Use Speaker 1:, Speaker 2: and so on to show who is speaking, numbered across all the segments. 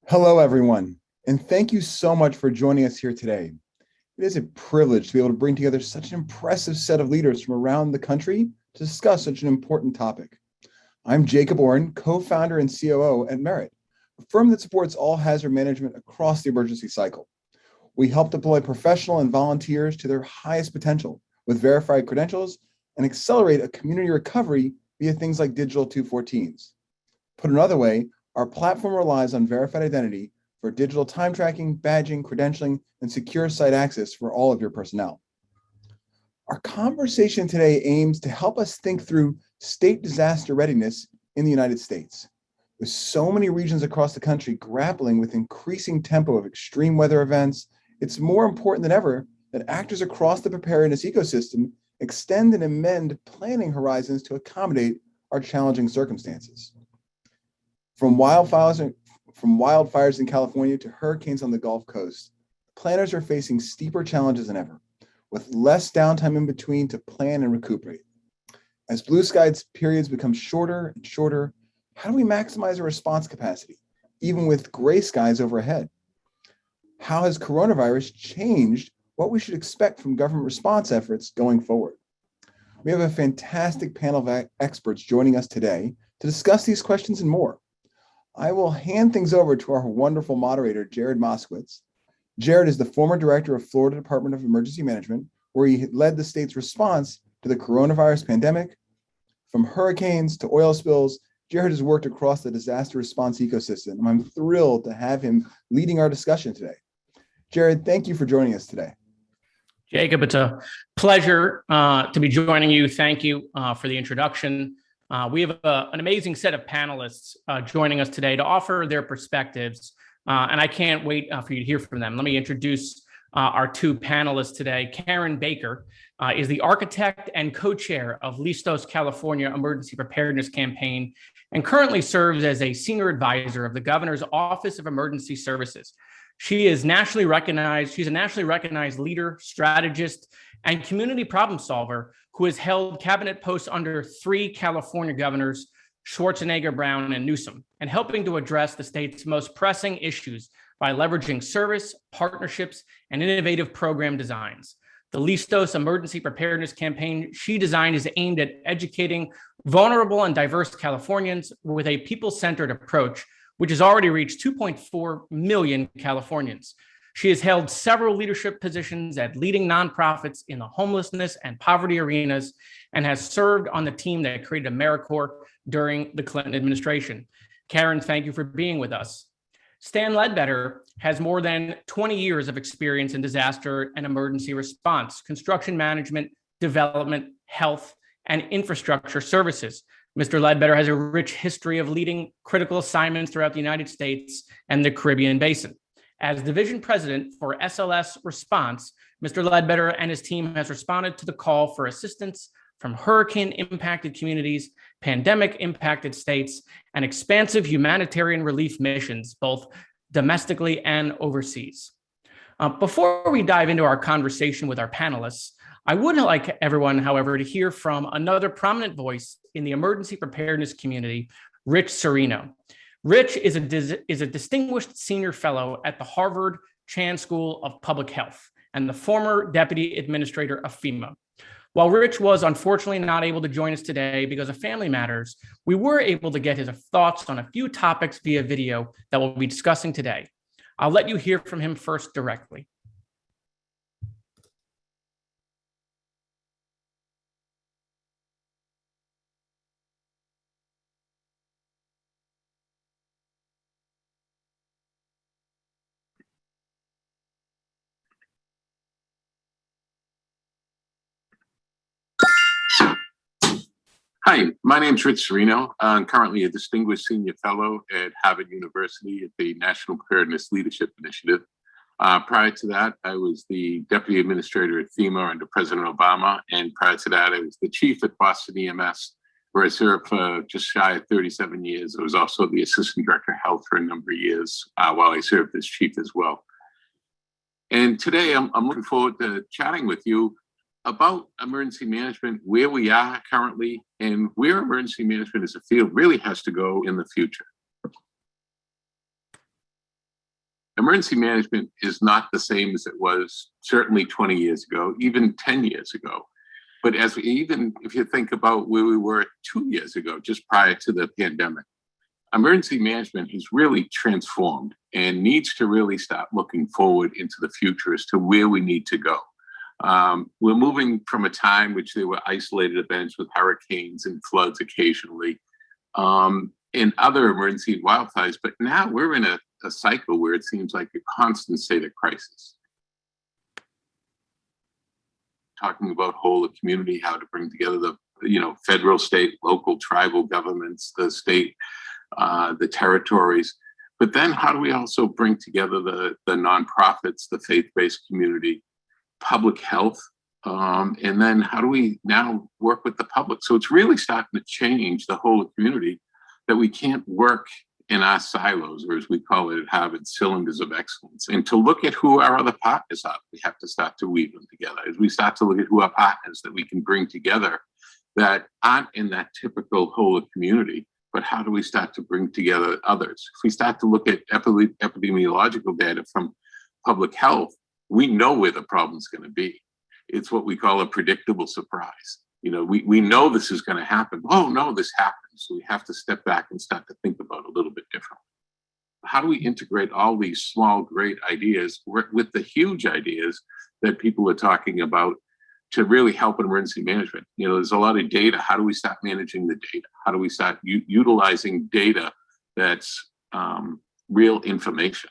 Speaker 1: Hello, everyone, and thank you so much for joining us here today. It is a privilege to be able to bring together such an impressive set of leaders from around the country to discuss such an important topic. I'm Jacob Orrin, co-founder and COO at Merit, a firm that supports all hazard management across the emergency cycle. We help deploy professional and volunteers to their highest potential with verified credentials and accelerate a community recovery via things like digital 214s. Put another way, our platform relies on verified identity for digital time tracking, badging, credentialing, and secure site access for all of your personnel. Our conversation today aims to help us think through state disaster readiness in the United States. With so many regions across the country grappling with increasing tempo of extreme weather events, it's more important than ever that actors across the preparedness ecosystem extend and amend planning horizons to accommodate our challenging circumstances. From wildfires in California to hurricanes on the Gulf Coast, planners are facing steeper challenges than ever, with less downtime in between to plan and recuperate. As blue skies periods become shorter and shorter, how do we maximize our response capacity, even with gray skies overhead? How has coronavirus changed what we should expect from government response efforts going forward? We have a fantastic panel of experts joining us today to discuss these questions and more. I will hand things over to our wonderful moderator, Jared Moskowitz. Jared is the former director of Florida Department of Emergency Management, where he led the state's response to the coronavirus pandemic. From hurricanes to oil spills, Jared has worked across the disaster response ecosystem, and I'm thrilled to have him leading our discussion today. Jared, thank you for joining us today.
Speaker 2: Jacob, it's a pleasure to be joining you. Thank you for the introduction. We have an amazing set of panelists joining us today to offer their perspectives, and I can't wait for you to hear from them. Let me introduce our two panelists today. Karen Baker is the architect and co-chair of Listos California Emergency Preparedness Campaign and currently serves as a senior advisor of the Governor's Office of Emergency Services. She's a nationally recognized leader, strategist, and community problem solver who has held cabinet posts under 3 California governors, Schwarzenegger, Brown, and Newsom, and helping to address the state's most pressing issues by leveraging service, partnerships, and innovative program designs. The Listos Emergency Preparedness Campaign she designed is aimed at educating vulnerable and diverse Californians with a people-centered approach, which has already reached 2.4 million Californians. She has held several leadership positions at leading nonprofits in the homelessness and poverty arenas and has served on the team that created AmeriCorps during the Clinton administration. Karen, thank you for being with us. Stan Ledbetter has more than 20 years of experience in disaster and emergency response, construction management, development, health, and infrastructure services. Mr. Ledbetter has a rich history of leading critical assignments throughout the United States and the Caribbean Basin. As division president for SLS Response, Mr. Ledbetter and his team has responded to the call for assistance from hurricane-impacted communities, pandemic-impacted states, and expansive humanitarian relief missions, both domestically and overseas. Before we dive into our conversation with our panelists, I would like everyone, however, to hear from another prominent voice in the emergency preparedness community, Rich Serino. Rich is a distinguished senior fellow at the Harvard Chan School of Public Health and the former deputy administrator of FEMA. While Rich was unfortunately not able to join us today because of family matters, we were able to get his thoughts on a few topics via video that we'll be discussing today. I'll let you hear from him first directly.
Speaker 3: Hi, my name is Rich Serino. I'm currently a distinguished senior fellow at Harvard University at the National Preparedness Leadership Initiative. Prior to that, I was the deputy administrator at FEMA under President Obama. And prior to that, I was the chief at Boston EMS, where I served for just shy of 37 years. I was also the assistant director of health for a number of years while I served as chief as well. And today I'm looking forward to chatting with you about emergency management, where we are currently, and where emergency management as a field really has to go in the future. emergency management is not the same as it was certainly 20 years ago, even 10 years ago. But even if you think about where we were 2 years ago, just prior to the pandemic, emergency management has really transformed and needs to really start looking forward into the future as to where we need to go. We're moving from a time which there were isolated events with hurricanes and floods occasionally, and other emergency wildfires, but now we're in a cycle where it seems like a constant state of crisis. Talking about whole of community, how to bring together the federal, state, local, tribal governments, the state, the territories, but then how do we also bring together the nonprofits, the faith-based community, public health, and then how do we now work with the public? So it's really starting to change the whole community, that we can't work in our silos, or as we call it at Harvard, cylinders of excellence. And to look at who our other partners are, we have to start to weave them together. As we start to look at who our partners that we can bring together that aren't in that typical whole of community, but how do we start to bring together others? If we start to look at epidemiological data from public health, we know where the problem's going to be. It's what we call a predictable surprise. We know this is going to happen. Oh, no, this happens. So we have to step back and start to think about it a little bit differently. How do we integrate all these small, great ideas with the huge ideas that people are talking about to really help in emergency management? There's a lot of data. How do we start managing the data? How do we start utilizing data that's real information?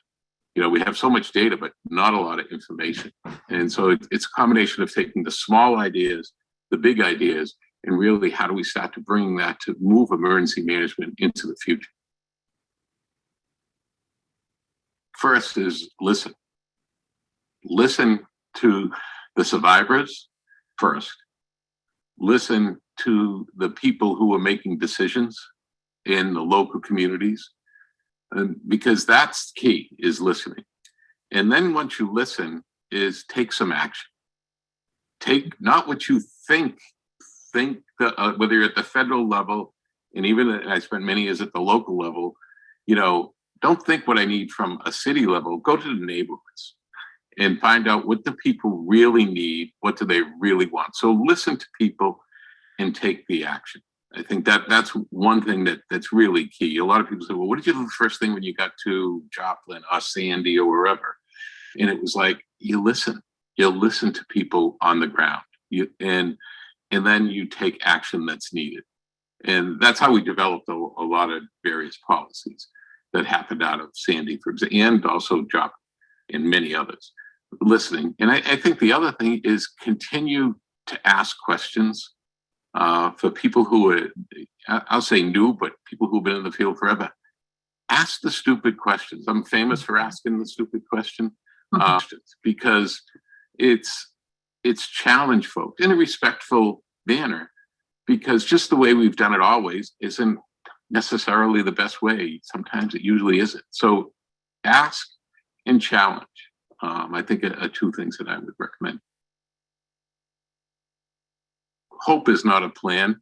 Speaker 3: We have so much data, but not a lot of information. And so it's a combination of taking the small ideas, the big ideas, and really how do we start to bring that to move emergency management into the future? First is listen. Listen to the survivors first. Listen to the people who are making decisions in the local communities, because that's key, is listening. And then once you listen, is take some action. Take not what you think that, whether you're at the federal level, and even I spent many years at the local level, don't think what I need from a city level. Go to the neighborhoods and find out what the people really need. What do they really want? So listen to people and take the action. I think that's one thing that's really key. A lot of people say, well, what did you do the first thing when you got to Joplin or Sandy or wherever? And it was like, you listen to people on the ground, and then you take action that's needed. And that's how we developed a lot of various policies that happened out of Sandy, for example, and also Joplin and many others. Listening. And I think the other thing is continue to ask questions for people who are, I'll say new, but people who've been in the field forever. Ask the stupid questions. I'm famous for asking the stupid question, because it's challenge folks in a respectful manner, because just the way we've done it always isn't necessarily the best way. Sometimes it usually isn't. So ask and challenge. I think are two things that I would recommend. Hope is not a plan,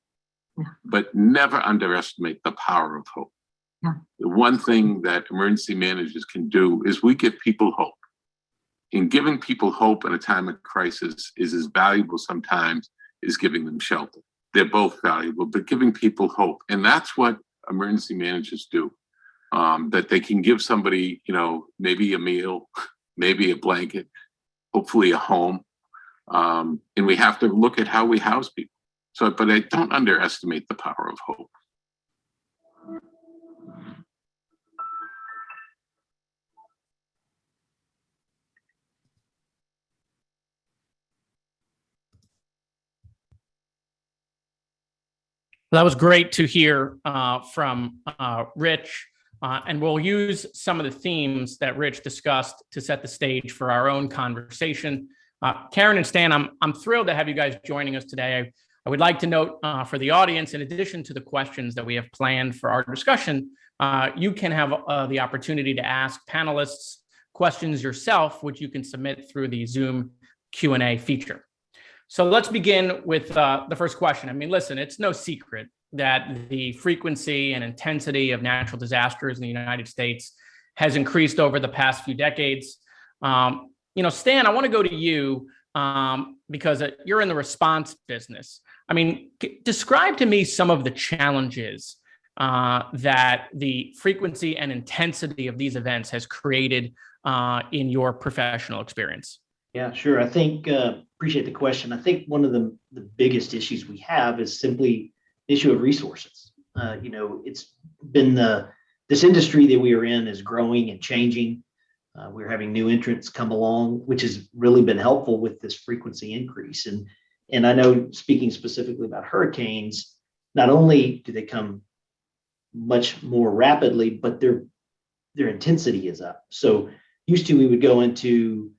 Speaker 3: but never underestimate the power of hope. The one thing that emergency managers can do is we give people hope. And giving people hope in a time of crisis is as valuable sometimes as giving them shelter. They're both valuable, but giving people hope. And that's what emergency managers do. That they can give somebody, maybe a meal, maybe a blanket, hopefully a home. And we have to look at how we house people. So, but I don't underestimate the power of hope.
Speaker 2: That was great to hear from Rich, and we'll use some of the themes that Rich discussed to set the stage for our own conversation. Karen and Stan, I'm thrilled to have you guys joining us today. I would like to note for the audience, in addition to the questions that we have planned for our discussion, you can have the opportunity to ask panelists questions yourself, which you can submit through the Zoom Q&A feature. So let's begin with the first question. I mean, listen, it's no secret that the frequency and intensity of natural disasters in the United States has increased over the past few decades. Stan, I want to go to you because you're in the response business. I mean, describe to me some of the challenges that the frequency and intensity of these events has created in your professional experience.
Speaker 4: Yeah, sure. I think, appreciate the question. I think one of the biggest issues we have is simply the issue of resources. It's been this industry that we are in is growing and changing. We're having new entrants come along, which has really been helpful with this frequency increase. And I know, speaking specifically about hurricanes, not only do they come much more rapidly, but their intensity is up. So used to, we would go into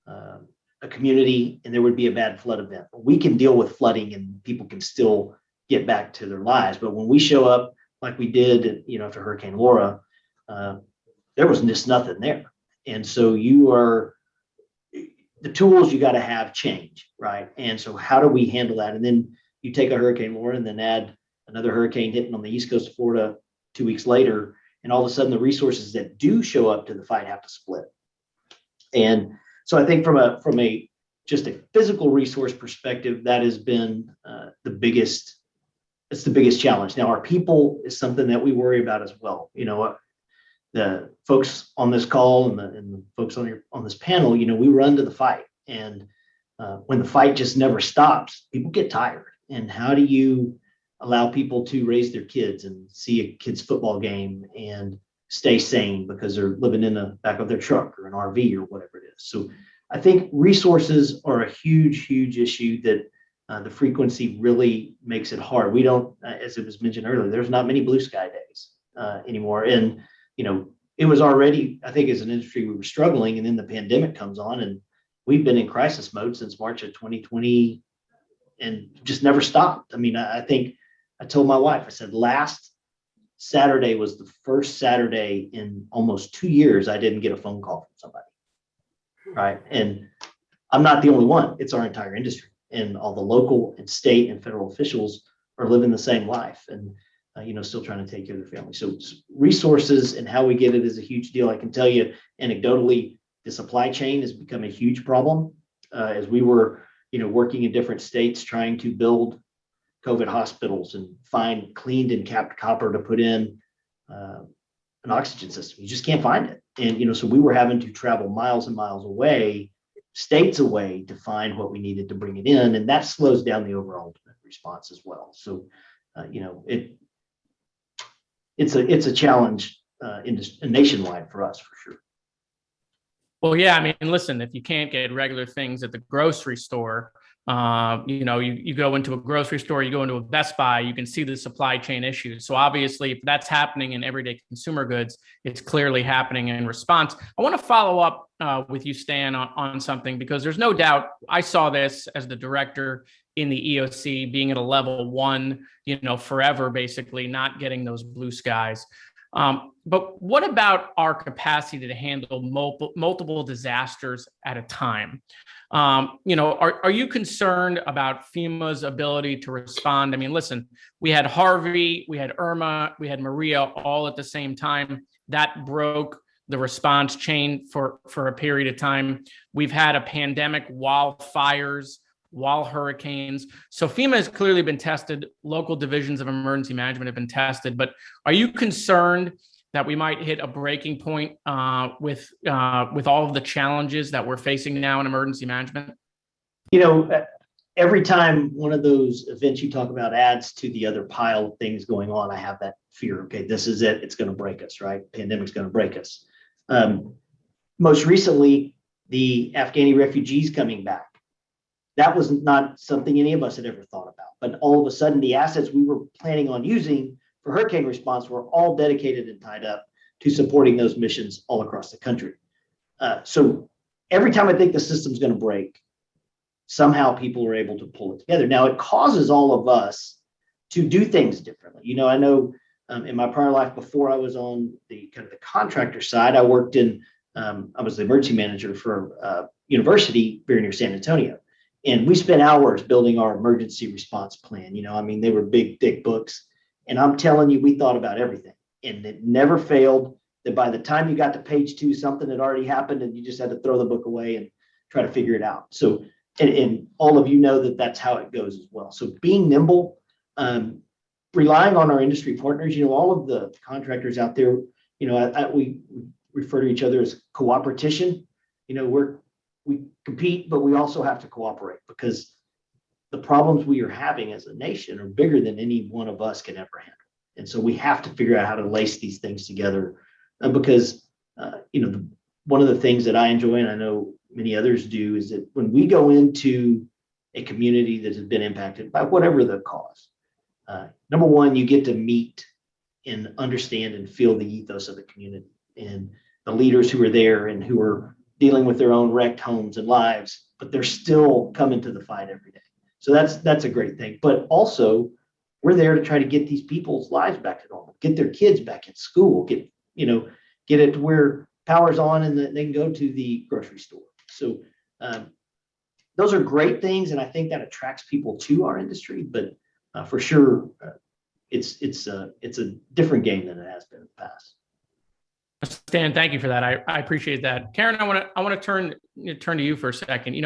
Speaker 4: a community and there would be a bad flood event. We can deal with flooding and people can still get back to their lives. But when we show up like we did, after Hurricane Laura, there was just nothing there. And so the tools you got to have change, right? And so how do we handle that? And then you take a Hurricane Laura and then add another hurricane hitting on the east coast of Florida 2 weeks later, and all of a sudden the resources that do show up to the fight have to split. And so I think from a just a physical resource perspective, that has been the biggest challenge. Now, our people is something that we worry about as well. The folks on this call and the folks on this panel, we run to the fight, and when the fight just never stops, people get tired. And how do you allow people to raise their kids and see a kid's football game and stay sane because they're living in the back of their truck or an RV or whatever it is? So I think resources are a huge, huge issue that the frequency really makes it hard. We don't, as it was mentioned earlier, there's not many blue sky days anymore. And, it was already, I think as an industry, we were struggling, and then the pandemic comes on and we've been in crisis mode since March of 2020 and just never stopped. I mean, I think I told my wife, I said, last Saturday was the first Saturday in almost 2 years I didn't get a phone call from somebody. Right. And I'm not the only one. It's our entire industry, and all the local and state and federal officials are living the same life and, still trying to take care of their family. So resources and how we get it is a huge deal. I can tell you anecdotally, the supply chain has become a huge problem as we were, working in different states trying to build COVID hospitals and find cleaned and capped copper to put in an oxygen system. You just can't find it. And, so we were having to travel miles and miles away, states away, to find what we needed to bring it in. And that slows down the overall response as well. So, it's a challenge nationwide for us, for sure.
Speaker 2: Well, yeah, I mean, listen, if you can't get regular things at the grocery store, you go into a grocery store, you go into a Best Buy, you can see the supply chain issues. So obviously, if that's happening in everyday consumer goods, it's clearly happening in response. I want to follow up with you, Stan, on something, because there's no doubt I saw this as the director in the EOC, being at a level 1, forever, basically not getting those blue skies. But what about our capacity to handle multiple disasters at a time? Are you concerned about FEMA's ability to respond? I mean, listen, we had Harvey, we had Irma, we had Maria all at the same time. That broke the response chain for a period of time. We've had a pandemic, wildfires, while hurricanes. So FEMA has clearly been tested. Local divisions of emergency management have been tested. But are you concerned that we might hit a breaking point with all of the challenges that we're facing now in emergency management?
Speaker 4: Every time one of those events you talk about adds to the other pile of things going on, I have that fear. Okay, this is it. It's going to break us, right? Pandemic's going to break us. Most recently, the Afghani refugees coming back. That was not something any of us had ever thought about. But all of a sudden, the assets we were planning on using for hurricane response were all dedicated and tied up to supporting those missions all across the country. So every time I think the system's going to break, somehow people are able to pull it together. Now, it causes all of us to do things differently. I know in my prior life, before I was on the kind of the contractor side, I worked in, I was the emergency manager for a university very near San Antonio. And we spent hours building our emergency response plan. They were big, thick books. And I'm telling you, we thought about everything. And it never failed that by the time you got to page 2, something had already happened and you just had to throw the book away and try to figure it out. So, and all of you know that that's how it goes as well. So being nimble, relying on our industry partners, all of the contractors out there, we refer to each other as cooperation. We compete, but we also have to cooperate because the problems we are having as a nation are bigger than any one of us can ever handle. And so we have to figure out how to lace these things together because, one of the things that I enjoy, and I know many others do, is that when we go into a community that has been impacted by whatever the cause, number one, you get to meet and understand and feel the ethos of the community and the leaders who are there and who are dealing with their own wrecked homes and lives, but they're still coming to the fight every day. So that's a great thing. But also, we're there to try to get these people's lives back to normal, get their kids back in school, get it to where power's on and they can go to the grocery store. So those are great things, and I think that attracts people to our industry. But for sure, it's a different game than it has been in the past.
Speaker 2: Stan, thank you for that. I appreciate that. Karen, I want to turn to you for a second.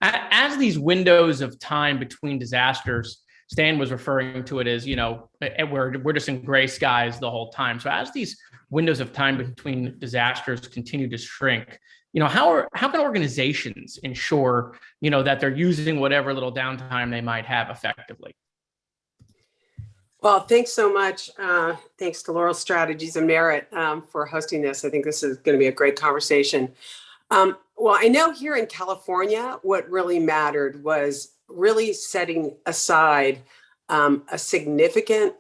Speaker 2: As these windows of time between disasters, Stan was referring to it as, we're just in gray skies the whole time. So as these windows of time between disasters continue to shrink, how can organizations ensure, that they're using whatever little downtime they might have effectively?
Speaker 5: Well, thanks so much. Thanks to Laurel Strategies and Merit for hosting this. I think this is going to be a great conversation. Well, I know here in California, what really mattered was really setting aside a significant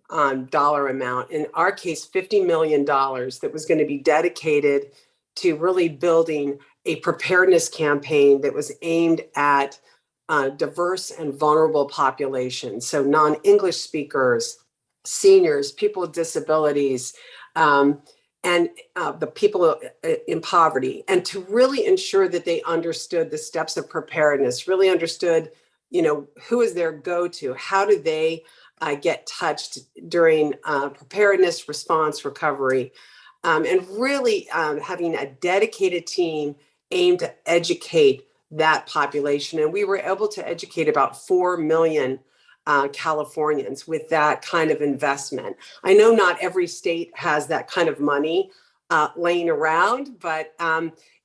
Speaker 5: dollar amount, in our case, $50 million that was going to be dedicated to really building a preparedness campaign that was aimed at diverse and vulnerable populations. So non-English speakers, seniors, people with disabilities, and the people in poverty, and to really ensure that they understood the steps of preparedness, really understood, who is their go-to, how do they get touched during preparedness, response, recovery, and really having a dedicated team aimed to educate that population. And we were able to educate about 4 million Californians with that kind of investment. I know not every state has that kind of money laying around, but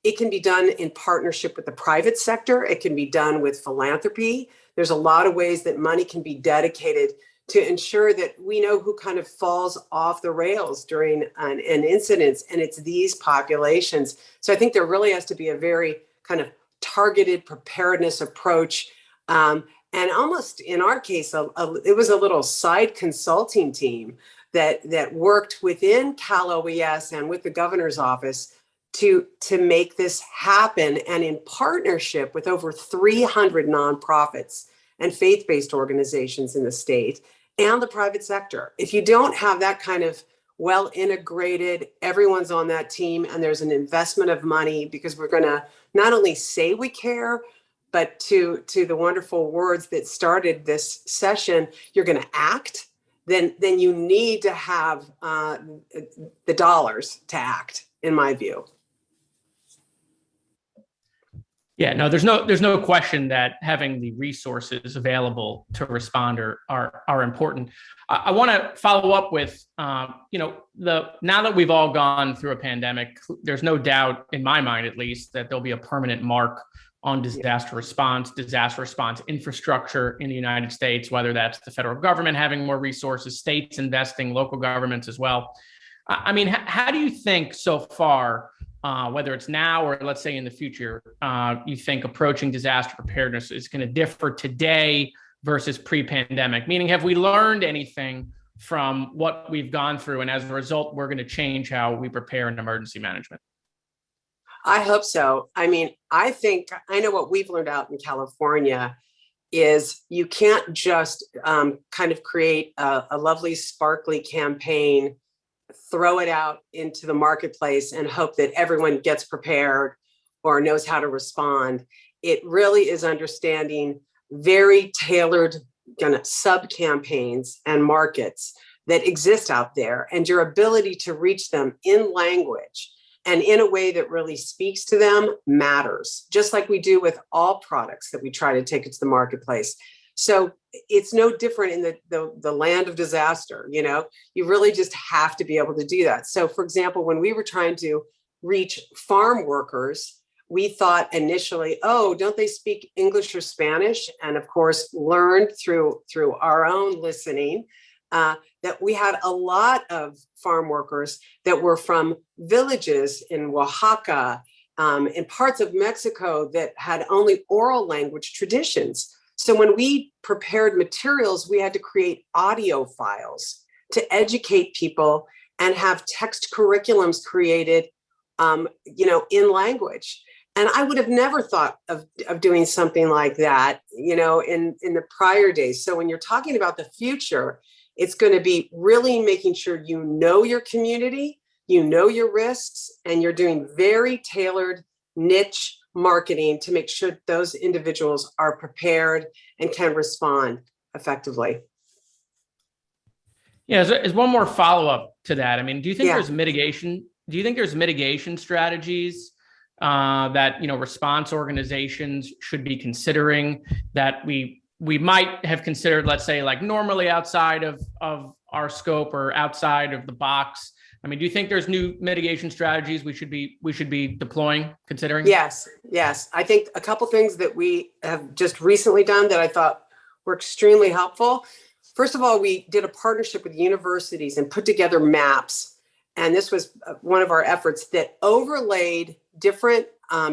Speaker 5: it can be done in partnership with the private sector. It can be done with philanthropy. There's a lot of ways that money can be dedicated to ensure that we know who kind of falls off the rails during an incident, and it's these populations. So I think there really has to be a very kind of targeted preparedness approach. And almost in our case, it was a little side consulting team that worked within Cal OES and with the governor's office to make this happen, and in partnership with over 300 nonprofits and faith-based organizations in the state and the private sector. If you don't have that kind of well integrated, everyone's on that team, and there's an investment of money because we're going to not only say we care, but to the wonderful words that started this session, you're going to act, then you need to have the dollars to act, in my view.
Speaker 2: Yeah, no, there's no question that having the resources available to respond are important. I want to follow up with, now that we've all gone through a pandemic, there's no doubt in my mind, at least, that there'll be a permanent mark on disaster response infrastructure in the United States, whether that's the federal government having more resources, states investing, local governments as well. I mean, how do you think so far, whether it's now or let's say in the future, you think approaching disaster preparedness is going to differ today versus pre-pandemic? Meaning, have we learned anything from what we've gone through, and as a result, we're going to change how we prepare in emergency management?
Speaker 5: I hope so. I mean, I know what we've learned out in California is you can't just kind of create a lovely, sparkly campaign, throw it out into the marketplace and hope that everyone gets prepared or knows how to respond. It really is understanding very tailored kind of sub campaigns and markets that exist out there, and your ability to reach them in language and in a way that really speaks to them matters, just like we do with all products that we try to take into the marketplace. So it's no different in the land of disaster. You really just have to be able to do that. So for example, when we were trying to reach farm workers, we thought initially, oh, don't they speak English or Spanish? And of course, learned through our own listening that we had a lot of farm workers that were from villages in Oaxaca, in parts of Mexico that had only oral language traditions. So when we prepared materials, we had to create audio files to educate people and have text curriculums created, in language. And I would have never thought of doing something like that, in the prior days. So when you're talking about the future, it's going to be really making sure you know your community, you know your risks, and you're doing very tailored niche marketing to make sure those individuals are prepared and can respond effectively.
Speaker 2: Yeah, as one more follow-up to that, I mean, do you think there's mitigation? Do you think there's mitigation strategies that response organizations should be considering that we might have considered, let's say, like normally outside of our scope or outside of the box? I mean, do you think there's new mitigation strategies we should be deploying, considering?
Speaker 5: Yes. I think a couple things that we have just recently done that I thought were extremely helpful. First of all, we did a partnership with universities and put together maps. And this was one of our efforts that overlaid different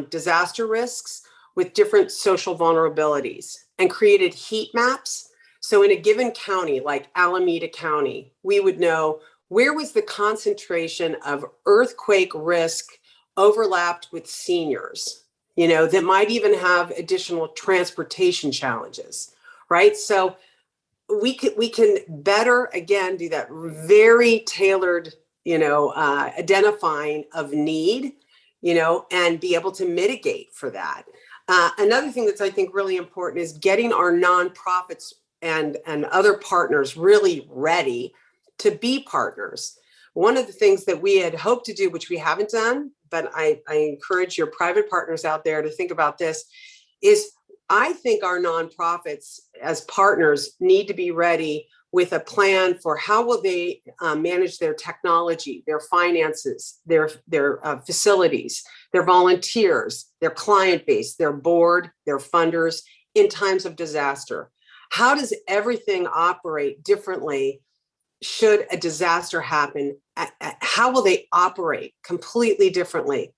Speaker 5: disaster risks with different social vulnerabilities and created heat maps. So in a given county, like Alameda County, we would know where was the concentration of earthquake risk overlapped with seniors, that might even have additional transportation challenges, right? So we can better, again, do that very tailored, identifying of need, and be able to mitigate for that. Another thing that's, I think, really important is getting our nonprofits and other partners really ready to be partners. One of the things that we had hoped to do, which we haven't done, but I encourage your private partners out there to think about this, is I think our nonprofits as partners need to be ready with a plan for how will they manage their technology, their finances, their facilities, their volunteers, their client base, their board, their funders in times of disaster. How does everything operate differently should a disaster happen? How will they operate completely differently?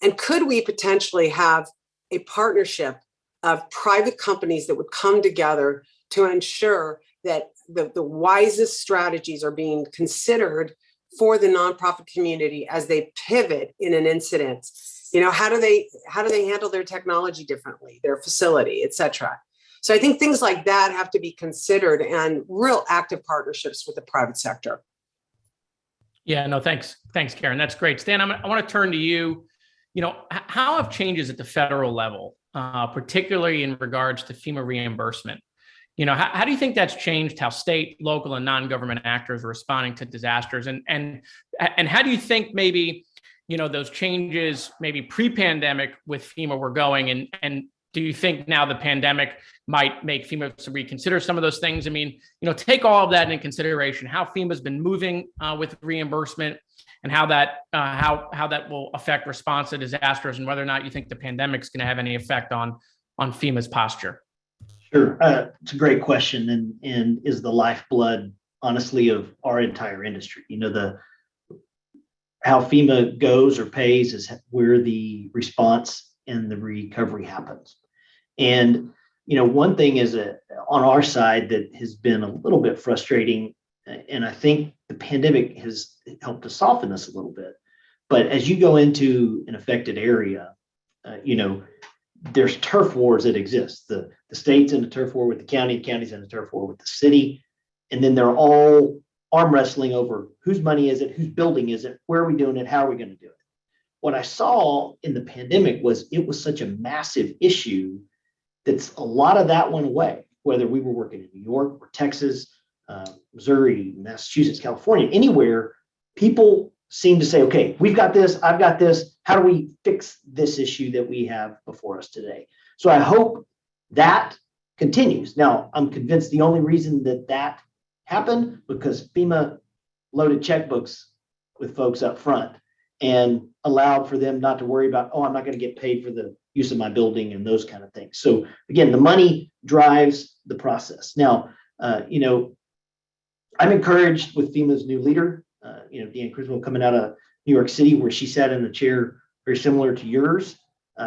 Speaker 5: And could we potentially have a partnership of private companies that would come together to ensure that the wisest strategies are being considered for the nonprofit community as they pivot in an incident? How do they handle their technology differently, their facility, et cetera? So I think things like that have to be considered, and real active partnerships with the private sector.
Speaker 2: Yeah, no, thanks, Karen. That's great. Stan, I want to turn to you. How have changes at the federal level, particularly in regards to FEMA reimbursement, how do you think that's changed how state, local, and non-government actors are responding to disasters? And how do you think maybe, those changes maybe pre-pandemic with FEMA were going? And do you think now the pandemic might make FEMA to reconsider some of those things? I mean, take all of that into consideration, how FEMA's been moving with reimbursement, and how that will affect response to disasters, and whether or not you think the pandemic's going to have any effect on FEMA's posture.
Speaker 4: Sure. It's a great question, and is the lifeblood, honestly, of our entire industry. How FEMA goes or pays is where the response and the recovery happens. And one thing is on our side that has been a little bit frustrating, and I think the pandemic has helped to soften this a little bit. But as you go into an affected area, there's turf wars that exist. The state's in a turf war with the county's in a turf war with the city. And then they're all arm wrestling over whose money is it, whose building is it, where are we doing it, how are we going to do it? What I saw in the pandemic was it was such a massive issue that a lot of that went away, whether we were working in New York or Texas, Missouri, Massachusetts, California, anywhere, people seem to say, okay, we've got this, I've got this. How do we fix this issue that we have before us today? So I hope that continues. Now, I'm convinced the only reason that happened because FEMA loaded checkbooks with folks up front and allowed for them not to worry about, oh, I'm not going to get paid for the use of my building and those kind of things. So again, the money drives the process. Now, I'm encouraged with FEMA's new leader, Deanne Criswell, coming out of New York City, where she sat in the chair very similar to yours.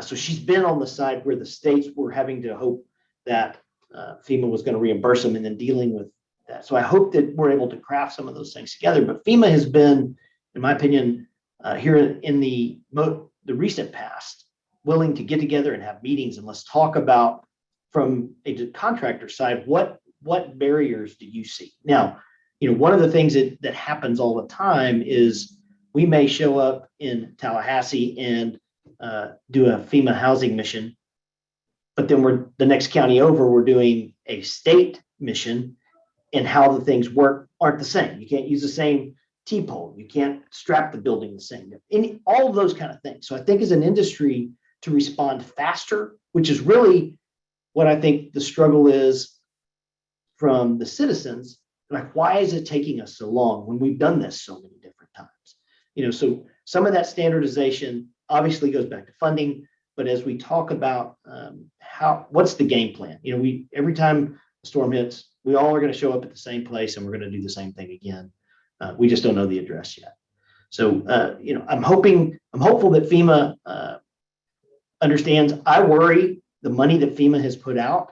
Speaker 4: So she's been on the side where the states were having to hope that FEMA was going to reimburse them and then dealing with that. So I hope that we're able to craft some of those things together. But FEMA has been, in my opinion, here in the recent past, willing to get together and have meetings and let's talk about, from a contractor side, what barriers do you see? Now, one of the things that happens all the time is we may show up in Tallahassee and do a FEMA housing mission, but then the next county over, we're doing a state mission, and how the things work aren't the same. You can't use the same T-pole. You can't strap the building the same. All of those kind of things. So I think as an industry to respond faster, which is really what I think the struggle is from the citizens, like, why is it taking us so long when we've done this so many different times? So some of that standardization obviously goes back to funding, but as we talk about what's the game plan? Every time a storm hits, we all are going to show up at the same place and we're going to do the same thing again. We just don't know the address yet. So, I'm hopeful that FEMA understands. I worry the money that FEMA has put out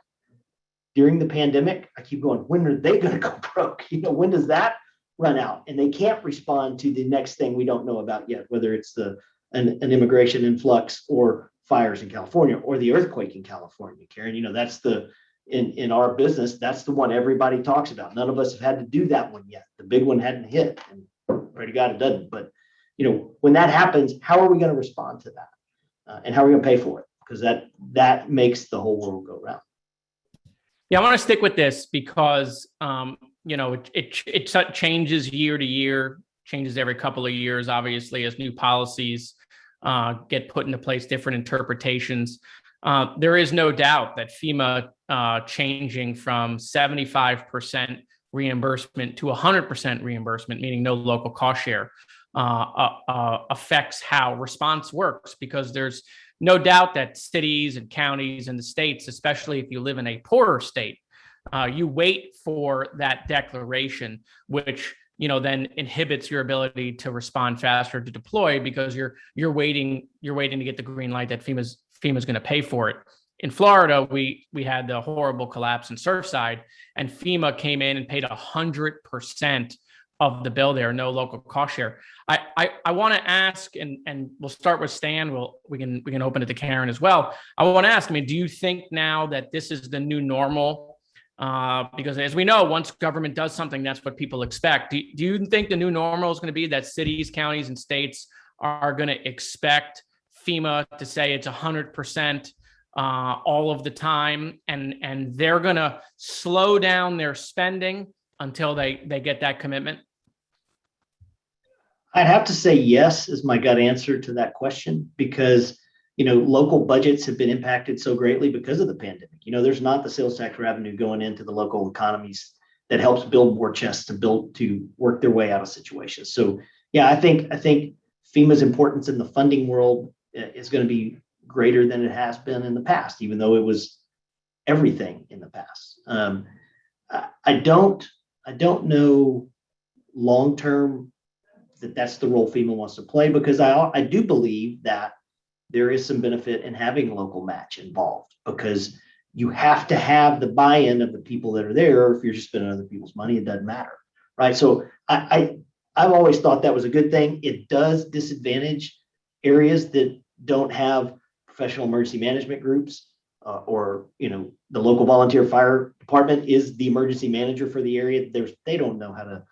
Speaker 4: during the pandemic, I keep going, when are they going to go broke? When does that run out? And they can't respond to the next thing we don't know about yet, whether it's an immigration influx or fires in California or the earthquake in California, Karen. That's in our business, that's the one everybody talks about. None of us have had to do that one yet. The big one hadn't hit, and pray to God it doesn't. But when that happens, how are we going to respond to that? And how are we going to pay for it? Because that makes the whole world go round.
Speaker 2: Yeah, I want to stick with this because it changes year to year, changes every couple of years, obviously, as new policies get put into place, different interpretations. There is no doubt that FEMA changing from 75% reimbursement to 100% reimbursement, meaning no local cost share, affects how response works, because there's no doubt that cities and counties and the states, especially if you live in a poorer state, you wait for that declaration, which then inhibits your ability to respond faster, to deploy, because you're waiting to get the green light that FEMA's going to pay for it. In Florida, we had the horrible collapse in Surfside, and FEMA came in and paid 100% of the bill there, no local cost share. I want to ask, and we'll start with Stan. We can open it to Karen as well. I want to ask, do you think now that this is the new normal? Because as we know, once government does something, that's what people expect. Do you think the new normal is going to be that cities, counties, and states are going to expect FEMA to say it's 100% all of the time, and they're going to slow down their spending until they get that commitment?
Speaker 4: I'd have to say yes is my gut answer to that question, because local budgets have been impacted so greatly because of the pandemic. There's not the sales tax revenue going into the local economies that helps build more chests to work their way out of situations. So yeah, I think FEMA's importance in the funding world is going to be greater than it has been in the past, even though it was everything in the past. I don't know long-term that's the role FEMA wants to play, because I do believe that there is some benefit in having a local match involved, because you have to have the buy-in of the people that are there. Or if you're just spending other people's money, it doesn't matter, right? So I've always thought that was a good thing. It does disadvantage areas that don't have professional emergency management groups, or the local volunteer fire department is the emergency manager for the area. They don't know how to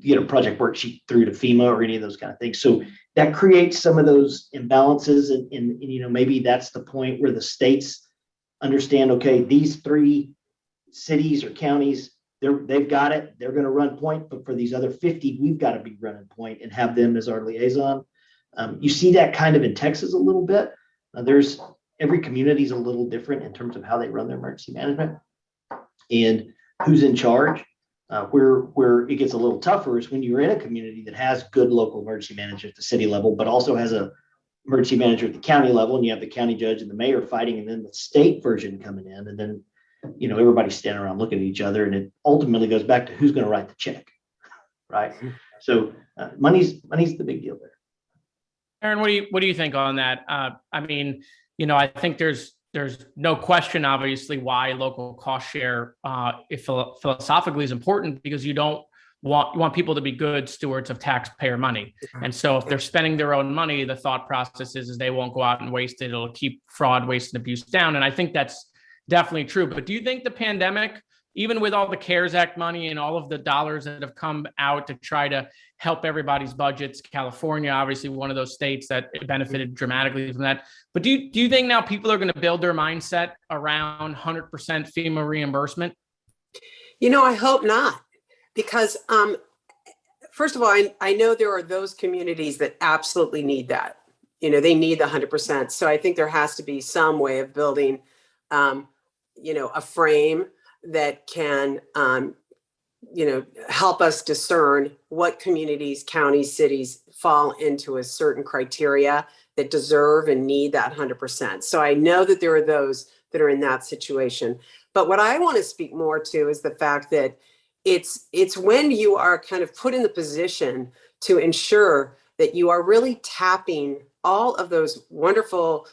Speaker 4: get a project worksheet through to FEMA or any of those kind of things. So that creates some of those imbalances, and maybe that's the point where the states understand, okay, these 3 cities or counties they've got it. They're going to run point, but for these other 50, we've got to be running point and have them as our liaison. You see that kind of in Texas a little bit. There's every community is a little different in terms of how they run their emergency management and who's in charge. Where it gets a little tougher is when you're in a community that has good local emergency manager at the city level, but also has a emergency manager at the county level, and you have the county judge and the mayor fighting, and then the state version coming in, and then everybody's standing around looking at each other, and it ultimately goes back to who's going to write the check, right? So money's the big deal there.
Speaker 2: Aaron, what do you think on that? I mean, I think there's no question, obviously, why local cost share, if philosophically, is important, because you want people to be good stewards of taxpayer money. And so if they're spending their own money, the thought process is they won't go out and waste it. It'll keep fraud, waste, and abuse down. And I think that's definitely true. But do you think the pandemic, even with all the CARES Act money and all of the dollars that have come out to try to help everybody's budgets, California, obviously one of those states that benefited dramatically from that. But do you think now people are going to build their mindset around 100% FEMA reimbursement?
Speaker 5: I hope not, because first of all, I know there are those communities that absolutely need that. They need the 100%. So I think there has to be some way of building, a frame that can, help us discern what communities, counties, cities fall into a certain criteria that deserve and need that 100%. So I know that there are those that are in that situation. But what I want to speak more to is the fact that it's when you are kind of put in the position to ensure that you are really tapping all of those wonderful,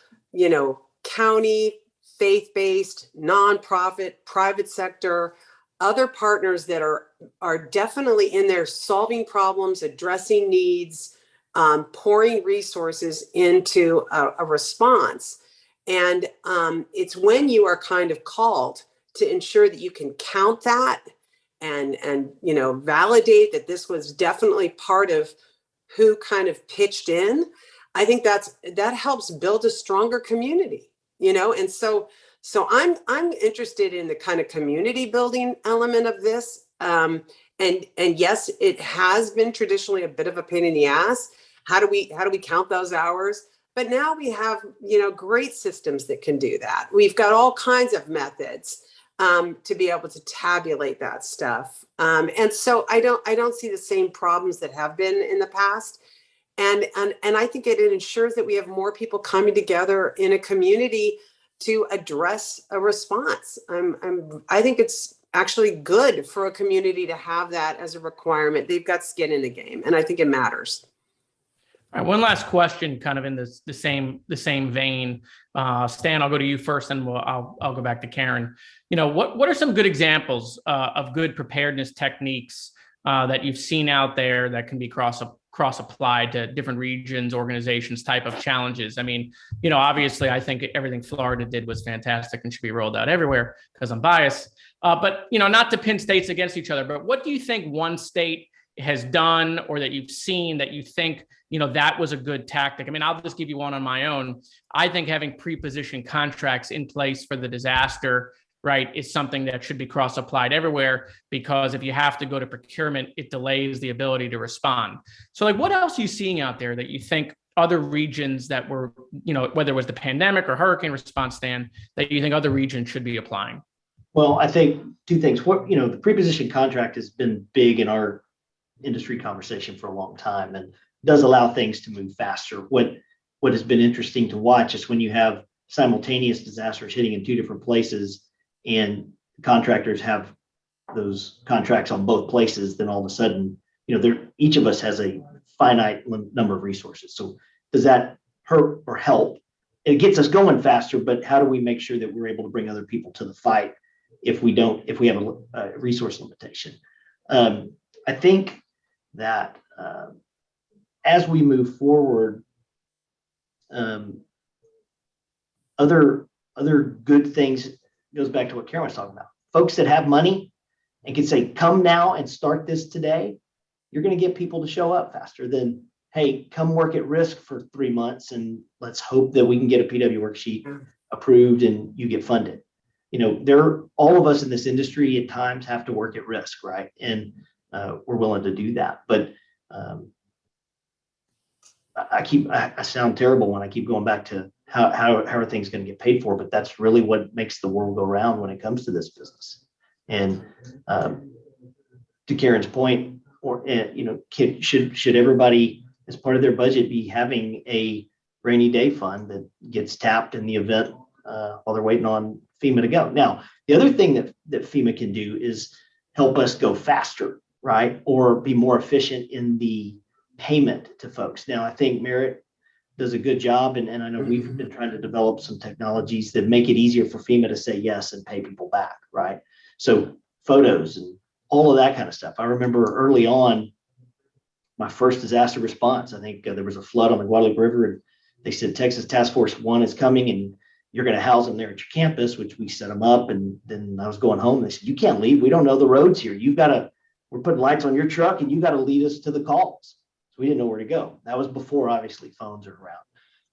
Speaker 5: county, faith-based, nonprofit, private sector, other partners that are definitely in there solving problems, addressing needs, pouring resources into a response. And it's when you are kind of called to ensure that you can count that and validate that this was definitely part of who kind of pitched in. I think that helps build a stronger community. And so I'm interested in the kind of community building element of this. And yes, it has been traditionally a bit of a pain in the ass. How do we count those hours? But now we have, great systems that can do that. We've got all kinds of methods to be able to tabulate that stuff. And so I don't see the same problems that have been in the past. And I think it ensures that we have more people coming together in a community to address a response. I think it's actually good for a community to have that as a requirement. They've got skin in the game, and I think it matters.
Speaker 2: All right, one last question, kind of in the same vein. Stan, I'll go to you first, and I'll go back to Karen. What are some good examples of good preparedness techniques that you've seen out there that can be cross applied to different regions, organizations, type of challenges? I mean, obviously, I think everything Florida did was fantastic and should be rolled out everywhere because I'm biased. But not to pin states against each other, but what do you think one state has done or that you've seen that you think, that was a good tactic? I mean, I'll just give you one on my own. I think having pre-positioned contracts in place for the disaster, right, is something that should be cross-applied everywhere, because if you have to go to procurement, it delays the ability to respond. So what else are you seeing out there that you think other regions that were, whether it was the pandemic or hurricane response, Stan, that you think other regions should be applying?
Speaker 4: Well, I think two things. The pre-positioned contract has been big in our industry conversation for a long time and does allow things to move faster. What has been interesting to watch is when you have simultaneous disasters hitting in two different places and contractors have those contracts on both places, then all of a sudden, each of us has a finite number of resources. So does that hurt or help? It gets us going faster, but how do we make sure that we're able to bring other people to the fight if we have a resource limitation? I think that as we move forward, other good things goes back to what Karen was talking about. Folks that have money and can say, come now and start this today, you're going to get people to show up faster than, hey, come work at risk for 3 months and let's hope that we can get a PW worksheet approved and you get funded. all of us in this industry at times have to work at risk, right? And we're willing to do that. But I sound terrible when I keep going back to how are things going to get paid for, but that's really what makes the world go round when it comes to this business. And to Karen's point, should everybody, as part of their budget, be having a rainy day fund that gets tapped in the event while they're waiting on FEMA to go? Now, the other thing that FEMA can do is help us go faster, right? Or be more efficient in the payment to folks. Now, I think Merritt does a good job, and I know we've been trying to develop some technologies that make it easier for FEMA to say yes and pay people back, right? So photos and all of that kind of stuff. I remember early on, my first disaster response, I think there was a flood on the Guadalupe River, and they said Texas Task Force 1 is coming and you're going to house them there at your campus, which we set them up. And then I was going home. They said, you can't leave. We don't know the roads here. We're putting lights on your truck and you got to lead us to the calls. So we didn't know where to go. That was before, obviously, phones are around.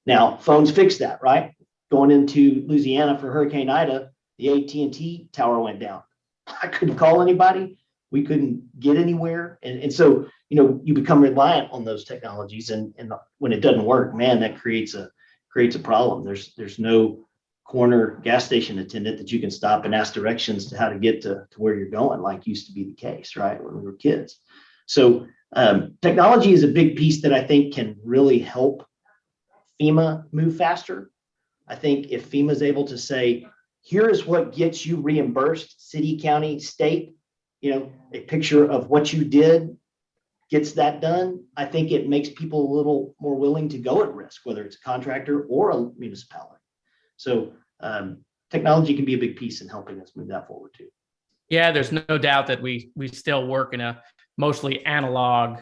Speaker 4: Now, phones fixed that, right? Going into Louisiana for Hurricane Ida, the AT&T tower went down. I couldn't call anybody. We couldn't get anywhere. And so, you become reliant on those technologies. And when it doesn't work, man, that creates a problem. There's no corner gas station attendant that you can stop and ask directions to how to get to where you're going, like used to be the case, right, when we were kids. So technology is a big piece that I think can really help FEMA move faster. I think if FEMA is able to say, here is what gets you reimbursed, city, county, state, a picture of what you did gets that done, I think it makes people a little more willing to go at risk, whether it's a contractor or a municipality. So technology can be a big piece in helping us move that forward too.
Speaker 2: Yeah, there's no doubt that we still work in a mostly analog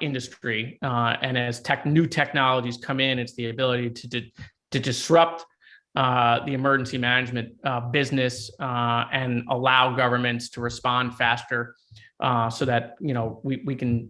Speaker 2: industry, and as new technologies come in, it's the ability to disrupt the emergency management business and allow governments to respond faster, so that we can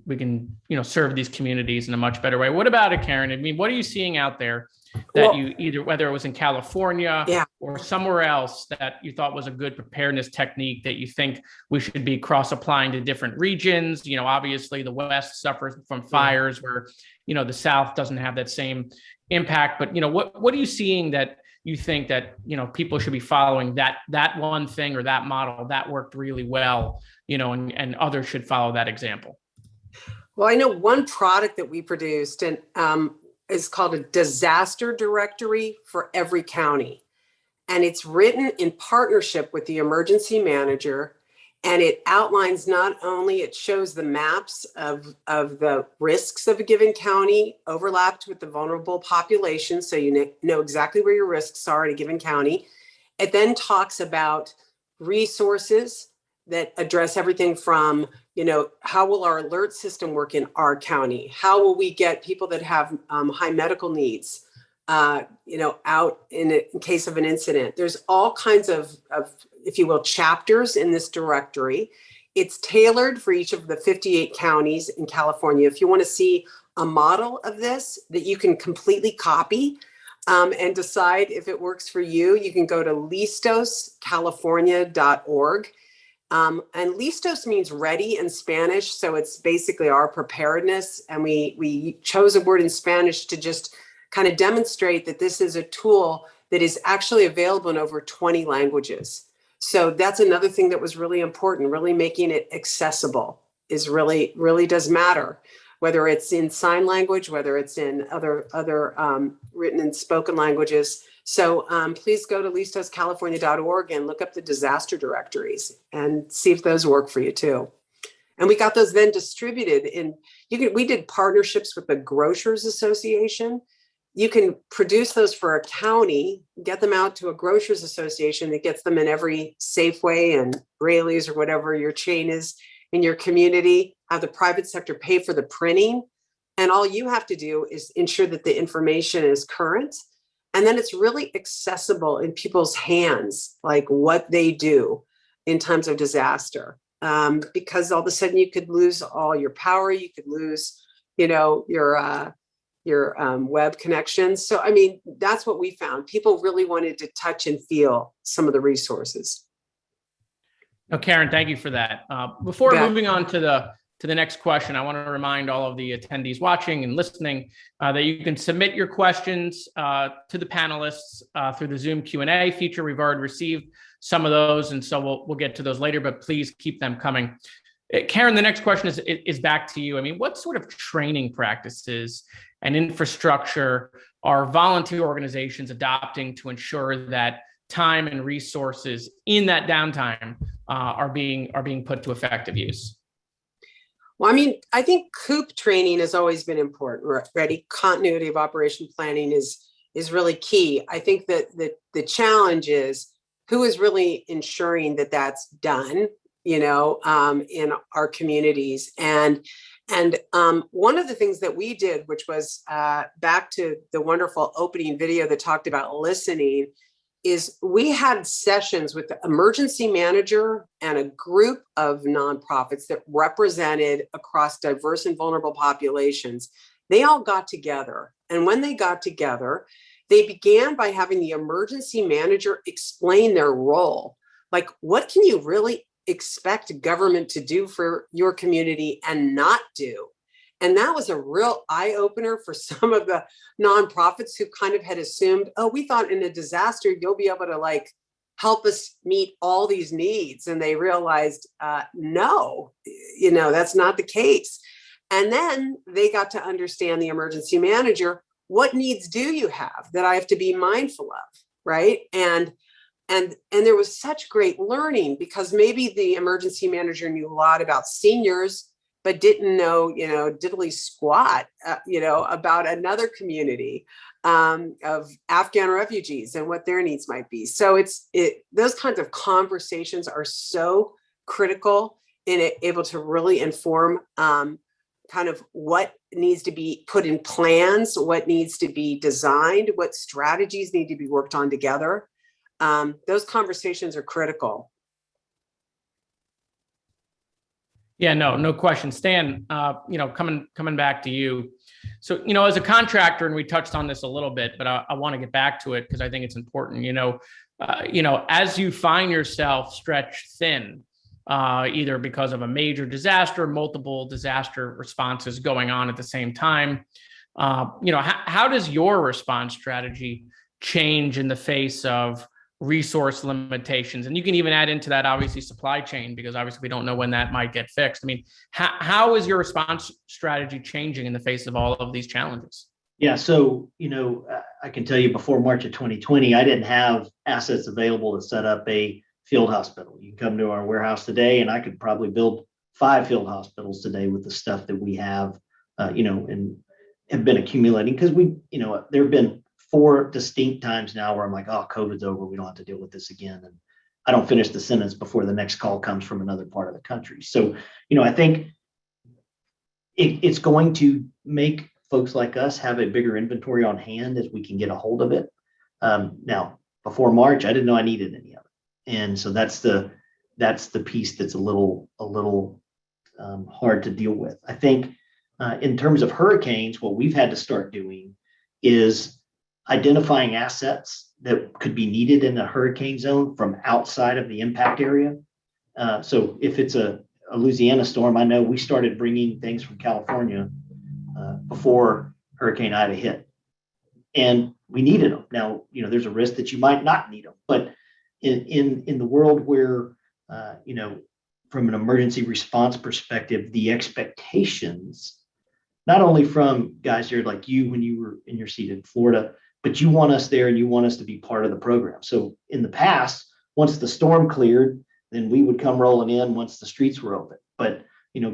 Speaker 2: serve these communities in a much better way. What about it, Karen? I mean, what are you seeing out there that you either, whether it was in California or somewhere else, that you thought was a good preparedness technique that you think we should be cross-applying to different regions? Obviously the West suffers from fires where, the South doesn't have that same impact. But, what are you seeing that you think that, people should be following, that one thing or that model that worked really well, and others should follow that example?
Speaker 5: Well, I know one product that we produced, and is called a disaster directory for every county. And it's written in partnership with the emergency manager. And it outlines, not only, it shows the maps of the risks of a given county overlapped with the vulnerable population. So you know exactly where your risks are in a given county. It then talks about resources that address everything from, how will our alert system work in our county? How will we get people that have high medical needs, out in case of an incident? There's all kinds of, if you will, chapters in this directory. It's tailored for each of the 58 counties in California. If you want to see a model of this that you can completely copy and decide if it works for you, you can go to listoscalifornia.org. And listos means ready in Spanish. So it's basically our preparedness. And we chose a word in Spanish to just kind of demonstrate that this is a tool that is actually available in over 20 languages. So that's another thing that was really important. Really making it accessible is really does matter, whether it's in sign language, whether it's in other written and spoken languages. So please go to listoscalifornia.org and look up the disaster directories and see if those work for you too. And we got those then distributed we did partnerships with the Grocers Association. You can produce those for a county, get them out to a Grocers Association that gets them in every Safeway and Raley's or whatever your chain is in your community, have the private sector pay for the printing. And all you have to do is ensure that the information is current. And then it's really accessible in people's hands, like what they do in times of disaster. Because all of a sudden you could lose all your power, you could lose, your web connections. So, I mean, that's what we found. People really wanted to touch and feel some of the resources.
Speaker 2: No, Karen, thank you for that. Before moving on to the next question, I want to remind all of the attendees watching and listening that you can submit your questions to the panelists through the Zoom Q&A feature. We've already received some of those, and so we'll get to those later, but please keep them coming. Karen, the next question is back to you. I mean, what sort of training practices and infrastructure are volunteer organizations adopting to ensure that time and resources in that downtime are being put to effective use?
Speaker 5: Well, I mean, I think COOP training has always been important. Ready, continuity of operation planning is really key. I think that the challenge is who is really ensuring that that's done, in our communities. And one of the things that we did, which was back to the wonderful opening video that talked about listening, is we had sessions with the emergency manager and a group of nonprofits that represented across diverse and vulnerable populations. They all got together. And when they got together, they began by having the emergency manager explain their role. Like, what can you really expect government to do for your community and not do? And that was a real eye-opener for some of the nonprofits who kind of had assumed, oh, we thought in a disaster, you'll be able to help us meet all these needs. And they realized, no, that's not the case. And then they got to understand the emergency manager. What needs do you have that I have to be mindful of, right? And there was such great learning because maybe the emergency manager knew a lot about seniors, but didn't know, diddly squat, about another community of Afghan refugees and what their needs might be. So those kinds of conversations are so critical in able to really inform kind of what needs to be put in plans, what needs to be designed, what strategies need to be worked on together. Those conversations are critical.
Speaker 2: Yeah, no question. Stan, coming back to you. So, as a contractor, and we touched on this a little bit, but I want to get back to it because I think it's important. As you find yourself stretched thin, either because of a major disaster, multiple disaster responses going on at the same time, how does your response strategy change in the face of resource limitations? And you can even add into that, obviously, supply chain, because obviously we don't know when that might get fixed. I mean, how is your response strategy changing in the face of all of these challenges?
Speaker 4: Yeah, so, I can tell you before March of 2020, I didn't have assets available to set up a field hospital. You can come to our warehouse today and I could probably build 5 field hospitals today with the stuff that we have, and have been accumulating because there have been 4 distinct times now where I'm like, oh, COVID's over. We don't have to deal with this again. And I don't finish the sentence before the next call comes from another part of the country. So, I think it's going to make folks like us have a bigger inventory on hand as we can get a hold of it. Now, before March, I didn't know I needed any of it. And so that's the piece that's a little hard to deal with. I think in terms of hurricanes, what we've had to start doing is identifying assets that could be needed in a hurricane zone from outside of the impact area. So if it's a Louisiana storm, I know we started bringing things from California before Hurricane Ida hit, and we needed them. Now, there's a risk that you might not need them, but in the world where, from an emergency response perspective, the expectations, not only from guys here like you when you were in your seat in Florida, but you want us there and you want us to be part of the program. So in the past, once the storm cleared, then we would come rolling in once the streets were open. But,